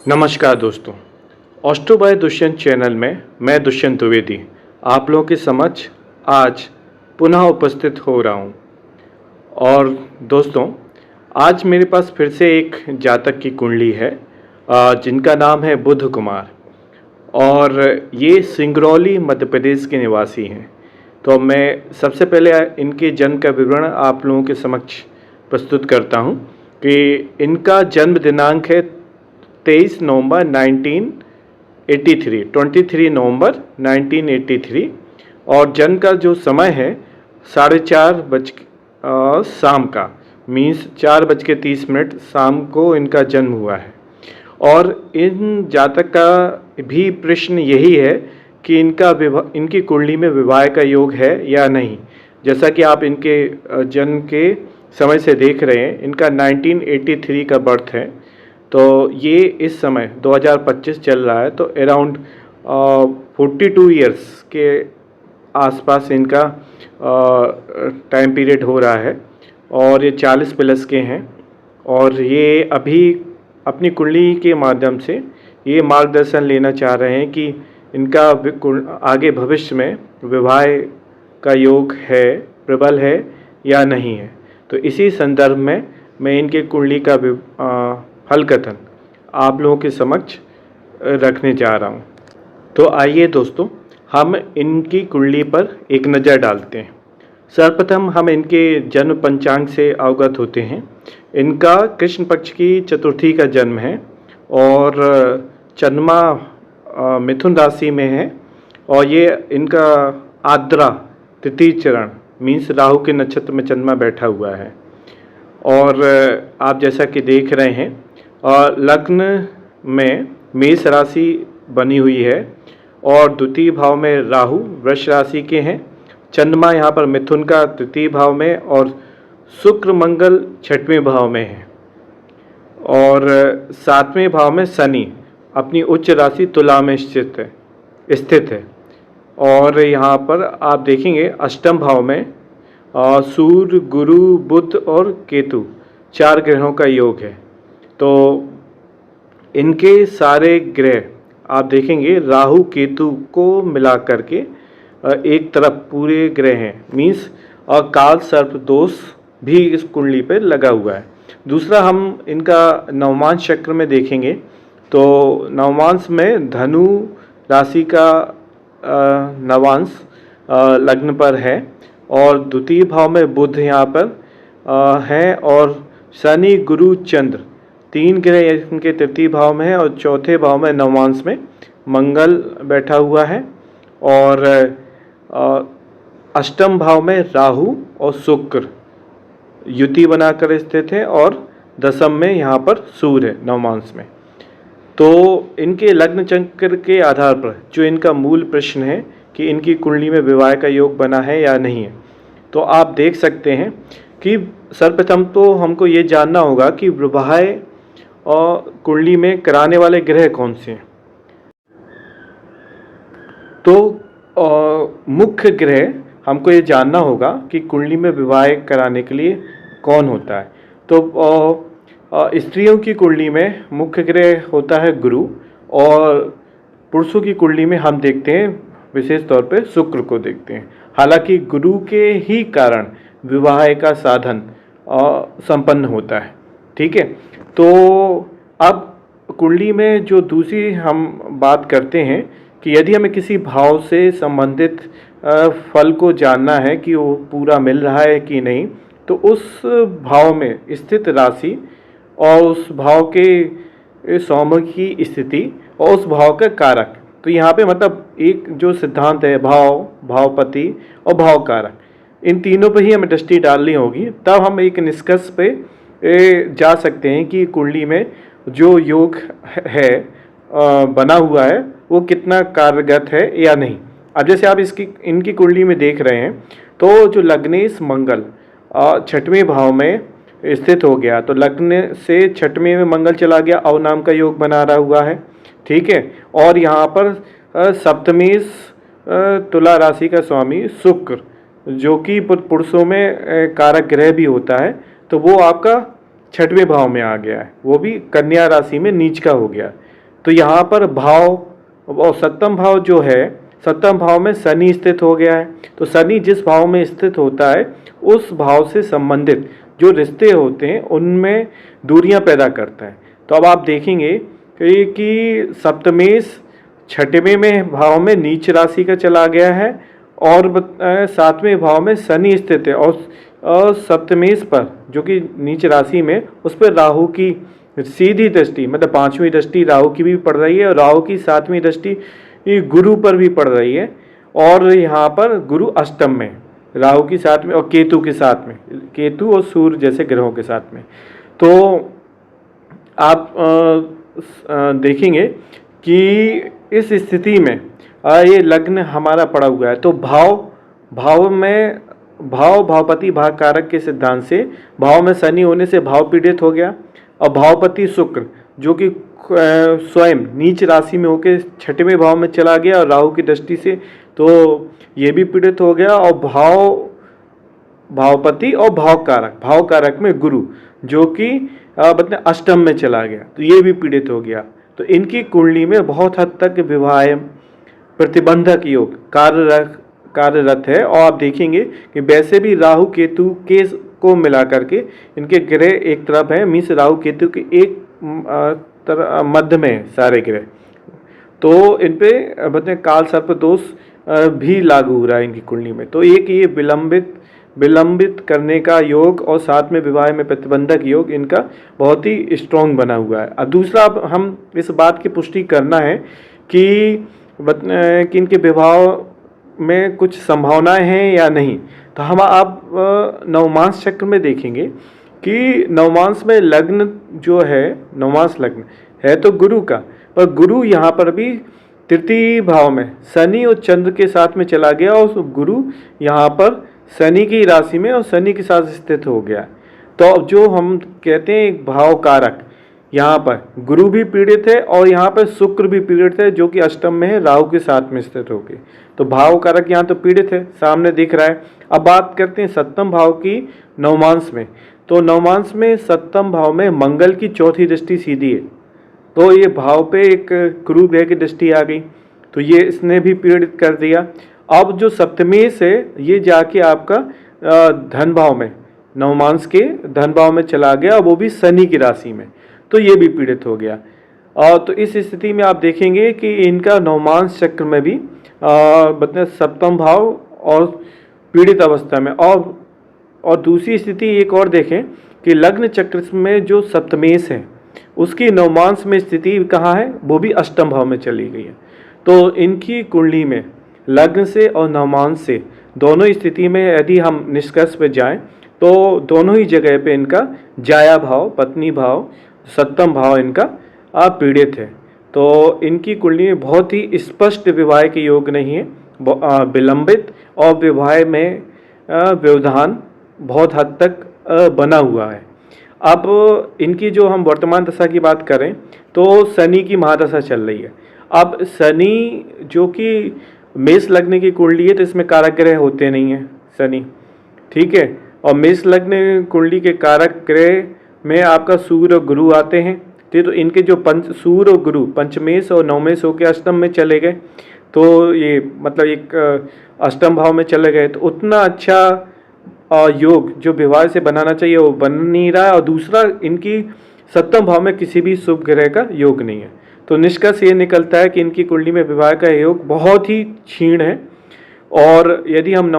नमस्कार दोस्तों, Austro bye Dushyant channel में मैं दुष्यंत द्विवेदी आप लोगों के समक्ष आज पुनः उपस्थित हो रहा हूं। और दोस्तों, आज मेरे पास फिर से एक जातक की कुंडली है जिनका नाम है बुध कुमार और ये सिंगरौली मध्य प्रदेश के निवासी हैं। तो मैं सबसे पहले इनके जन्म का विवरण आप लोगों के समक्ष प्रस्तुत करता हूं कि इनका जन्म दिनांक है 23 नवंबर 1983, 23 नवंबर 1983 और जन्म का जो समय है 4:30 शाम का, मीन्स 4:30 शाम को इनका जन्म हुआ है। और इन जातक का भी प्रश्न यही है कि इनकी कुंडली में विवाह का योग है या नहीं। जैसा कि आप इनके जन्म के समय से देख रहे हैं, इनका 1983 का बर्थ है, तो ये इस समय 2025 चल रहा है, तो अराउंड 42 इयर्स के आसपास इनका टाइम पीरियड हो रहा है और ये 40 प्लस के हैं। और ये अभी अपनी कुंडली के माध्यम से ये मार्गदर्शन लेना चाह रहे हैं कि इनका आगे भविष्य में विवाह का योग है, प्रबल है या नहीं है। तो इसी संदर्भ में मैं इनके कुंडली का फल कथन आप लोगों के समक्ष रखने जा रहा हूं। तो आइए दोस्तों, हम इनकी कुंडली पर एक नज़र डालते हैं। सर्वप्रथम हम इनके जन्म पंचांग से अवगत होते हैं। इनका कृष्ण पक्ष की चतुर्थी का जन्म है और चंद्रमा मिथुन राशि में है और ये इनका आद्रा तृतीय चरण मीन्स राहु के नक्षत्र में चंद्रमा बैठा हुआ है। और आप जैसा कि देख रहे हैं और लग्न में मेष राशि बनी हुई है और द्वितीय भाव में राहु वृष राशि के हैं। चंद्रमा यहाँ पर मिथुन का तृतीय भाव में और शुक्र मंगल छठवें भाव में है और सातवें भाव में शनि अपनी उच्च राशि तुला में स्थित है। और यहाँ पर आप देखेंगे अष्टम भाव में सूर्य, गुरु, बुध और केतु 4 ग्रहों का योग है। तो इनके सारे ग्रह आप देखेंगे राहु केतु को मिला करके एक तरफ पूरे ग्रह हैं, मीन्स और काल सर्प दोष भी इस कुंडली पे लगा हुआ है। दूसरा, हम इनका नवमांश चक्र में देखेंगे तो नवमांश में धनु राशि का नवांश लग्न पर है और द्वितीय भाव में बुध यहाँ पर है और शनि, गुरु, चंद्र 3 ग्रह इनके तृतीय भाव में है और चौथे भाव में नवांश में मंगल बैठा हुआ है और अष्टम भाव में राहु और शुक्र युति बनाकर स्थित है और दशम में यहाँ पर सूर्य है नवमांश में। तो इनके लग्न चक्र के आधार पर जो इनका मूल प्रश्न है कि इनकी कुंडली में विवाह का योग बना है या नहीं है, तो आप देख सकते हैं कि सर्वप्रथम तो हमको ये जानना होगा कि विवाह और कुंडली में कराने वाले ग्रह कौन से हैं। तो मुख्य ग्रह हमको ये जानना होगा कि कुंडली में विवाह कराने के लिए कौन होता है। तो स्त्रियों की कुंडली में मुख्य ग्रह होता है गुरु और पुरुषों की कुंडली में हम देखते हैं विशेष तौर पे शुक्र को देखते हैं। हालांकि गुरु के ही कारण विवाह का साधन संपन्न होता है। ठीक है, तो अब कुंडली में जो दूसरी हम बात करते हैं कि यदि हमें किसी भाव से संबंधित फल को जानना है कि वो पूरा मिल रहा है कि नहीं, तो उस भाव में स्थित राशि और उस भाव के सौम्य की स्थिति और उस भाव का कारक, तो यहाँ पे मतलब एक जो सिद्धांत है भाव, भावपति और भाव कारक, इन तीनों पे ही हमें दृष्टि डालनी होगी, तब हम एक निष्कर्ष पे जा सकते हैं कि कुंडली में जो योग है बना हुआ है वो कितना कार्यगत है या नहीं। अब जैसे आप इनकी कुंडली में देख रहे हैं तो जो लग्नेश मंगल 6वें भाव में स्थित हो गया, तो लग्न से 6वें में मंगल चला गया, अव नाम का योग बना रहा हुआ है। ठीक है, और यहाँ पर सप्तमेश तुला राशि का स्वामी शुक्र जो कि पुरुषों में कारक ग्रह भी होता है, तो वो आपका 6वें भाव में आ गया है, वो भी कन्या राशि में नीच का हो गया। तो यहाँ पर भाव और सप्तम भाव जो है, सप्तम भाव में शनि स्थित हो गया है। तो शनि जिस भाव में स्थित होता है उस भाव से संबंधित जो रिश्ते होते हैं उनमें दूरियां पैदा करता है। तो अब आप देखेंगे कि सप्तमेश छठवें में भाव में नीच राशि का चला गया है और सातवें भाव में शनि स्थित है और सप्तमेश पर जो कि नीच राशि में उस पर राहु की सीधी दृष्टि, मतलब पांचवी दृष्टि राहु की भी पड़ रही है और राहु की सातवीं दृष्टि गुरु पर भी पड़ रही है। और यहाँ पर गुरु अष्टम में, राहु की साथ में और केतु के साथ में, केतु और सूर्य जैसे ग्रहों के साथ में। तो आप देखेंगे कि इस स्थिति में ये लग्न हमारा पड़ा हुआ है। तो भाव में भावपति भाग कारक के सिद्धांत से भाव में शनि होने से भाव पीड़ित हो गया और भावपति शुक्र जो कि स्वयं नीच राशि में होकर छठवें भाव में चला गया और राहु की दृष्टि से, तो ये भी पीड़ित हो गया। और भावपति और भाव कारक में गुरु जो कि मतलब अष्टम में चला गया, तो ये भी पीड़ित हो गया। तो इनकी कुंडली में बहुत हद तक विवाह प्रतिबंधक योग कार्यरत है। और आप देखेंगे कि वैसे भी राहु केतु के को मिला करके इनके ग्रह एक तरफ है, मीन्स राहु केतु के एक मध्य में सारे ग्रह, तो इन पे मतलब काल सर्प दोष भी लागू हो रहा है इनकी कुंडली में। तो एक ये विलंबित करने का योग और साथ में विवाह में प्रतिबंधक योग इनका बहुत ही स्ट्रॉन्ग बना हुआ है। अब दूसरा हम इस बात की पुष्टि करना है कि इनके विवाह में कुछ संभावनाएं हैं या नहीं। तो हम आप नवमांस चक्र में देखेंगे कि नवमांस में लग्न जो है, नवमांस लग्न है तो गुरु का, पर गुरु यहाँ पर भी तृतीय भाव में शनि और चंद्र के साथ में चला गया और गुरु यहाँ पर शनि की राशि में और शनि के साथ स्थित हो गया। तो अब जो हम कहते हैं एक भाव कारक, यहाँ पर गुरु भी पीड़ित है और यहाँ पर शुक्र भी पीड़ित है जो कि अष्टम में है, राहु के साथ में स्थित हो गए। तो भाव कारक यहाँ तो पीड़ित है, सामने दिख रहा है। अब बात करते हैं सप्तम भाव की नवमांस में। तो नवमांस में सप्तम भाव में मंगल की चौथी दृष्टि सीधी है, तो ये भाव पे एक गुरु ग्रह की दृष्टि आ गई, तो ये इसने भी पीड़ित कर दिया। अब जो सप्तमेश है ये जाके आपका धन भाव में, नवमांस के धन भाव में चला गया, वो भी शनि की राशि में, तो ये भी पीड़ित हो गया। तो इस स्थिति में आप देखेंगे कि इनका नवमांस चक्र में भी मतलब सप्तम भाव और पीड़ित अवस्था में। और दूसरी स्थिति एक और देखें कि लग्न चक्र में जो सप्तमेश है उसकी नवमांस में स्थिति कहाँ है, वो भी अष्टम भाव में चली गई है। तो इनकी कुंडली में लग्न से और नवमांस से दोनों स्थिति में यदि हम निष्कर्ष पे जाएं तो दोनों ही जगह पे इनका जाया भाव, पत्नी भाव, सप्तम भाव इनका पीड़ित है। तो इनकी कुंडली में बहुत ही स्पष्ट विवाह के योग नहीं है, विलंबित और विवाह में व्यवधान बहुत हद तक बना हुआ है। अब इनकी जो हम वर्तमान दशा की बात करें तो शनि की महादशा चल रही है। अब शनि जो कि मेष लग्न की कुंडली है तो इसमें कारक ग्रह होते नहीं हैं शनि, ठीक है। और मेष लग्न कुंडली के कारक ग्रह में आपका सूर्य और गुरु आते हैं, तो इनके जो सूर्य और गुरु पंचमेश और नवमेश होकर अष्टम में चले गए, तो ये मतलब एक अष्टम भाव में चले गए, तो उतना अच्छा योग जो विवाह से बनाना चाहिए वो बन नहीं रहा है। और दूसरा इनकी सप्तम भाव में किसी भी शुभ ग्रह का योग नहीं है। तो निष्कर्ष ये निकलता है कि इनकी कुंडली में विवाह का योग बहुत ही क्षीण है। और यदि हम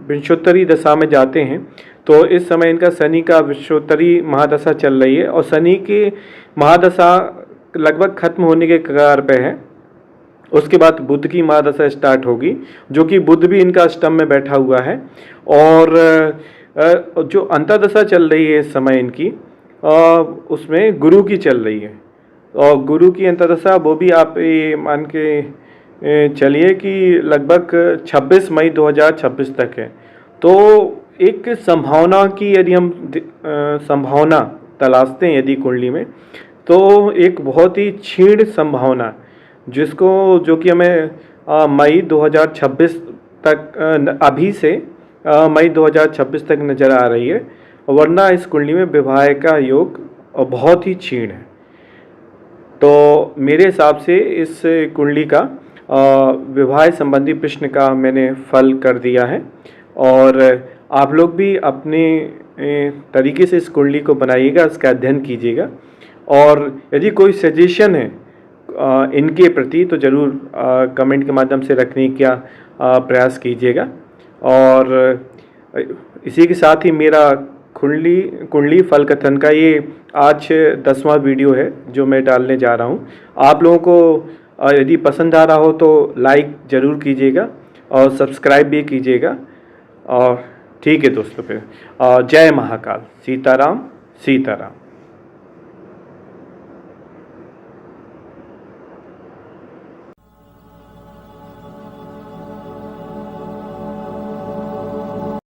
विंशोत्तरी दशा में जाते हैं तो इस समय इनका शनि का विंशोत्तरी महादशा चल रही है और शनि की महादशा लगभग खत्म होने के कगार पे है। उसके बाद बुध की महादशा स्टार्ट होगी, जो कि बुध भी इनका अष्टम में बैठा हुआ है। और जो अंतर्दशा चल रही है इस समय इनकी, उसमें गुरु की चल रही है। और गुरु की अंतर्दशा वो भी आप ये मान के चलिए कि लगभग 26 मई 2026 तक है। तो एक संभावना की यदि हम संभावना तलाशते हैं यदि कुंडली में, तो एक बहुत ही क्षीण संभावना जो कि हमें मई 2026 तक अभी से मई 2026 तक नज़र आ रही है। वरना इस कुंडली में विवाह का योग बहुत ही क्षीण है। तो मेरे हिसाब से इस कुंडली का विवाह संबंधी प्रश्न का मैंने फल कर दिया है। और आप लोग भी अपने तरीके से इस कुंडली को बनाइएगा, इसका अध्ययन कीजिएगा। और यदि कोई सजेशन है इनके प्रति तो ज़रूर कमेंट के माध्यम से रखने का प्रयास कीजिएगा। और इसी के साथ ही मेरा कुंडली फल कथन का ये आज 10वां वीडियो है जो मैं डालने जा रहा हूँ। आप लोगों को यदि पसंद आ रहा हो तो लाइक ज़रूर कीजिएगा और सब्सक्राइब भी कीजिएगा। और ठीक है दोस्तों, फिर जय महाकाल, सीताराम सीताराम।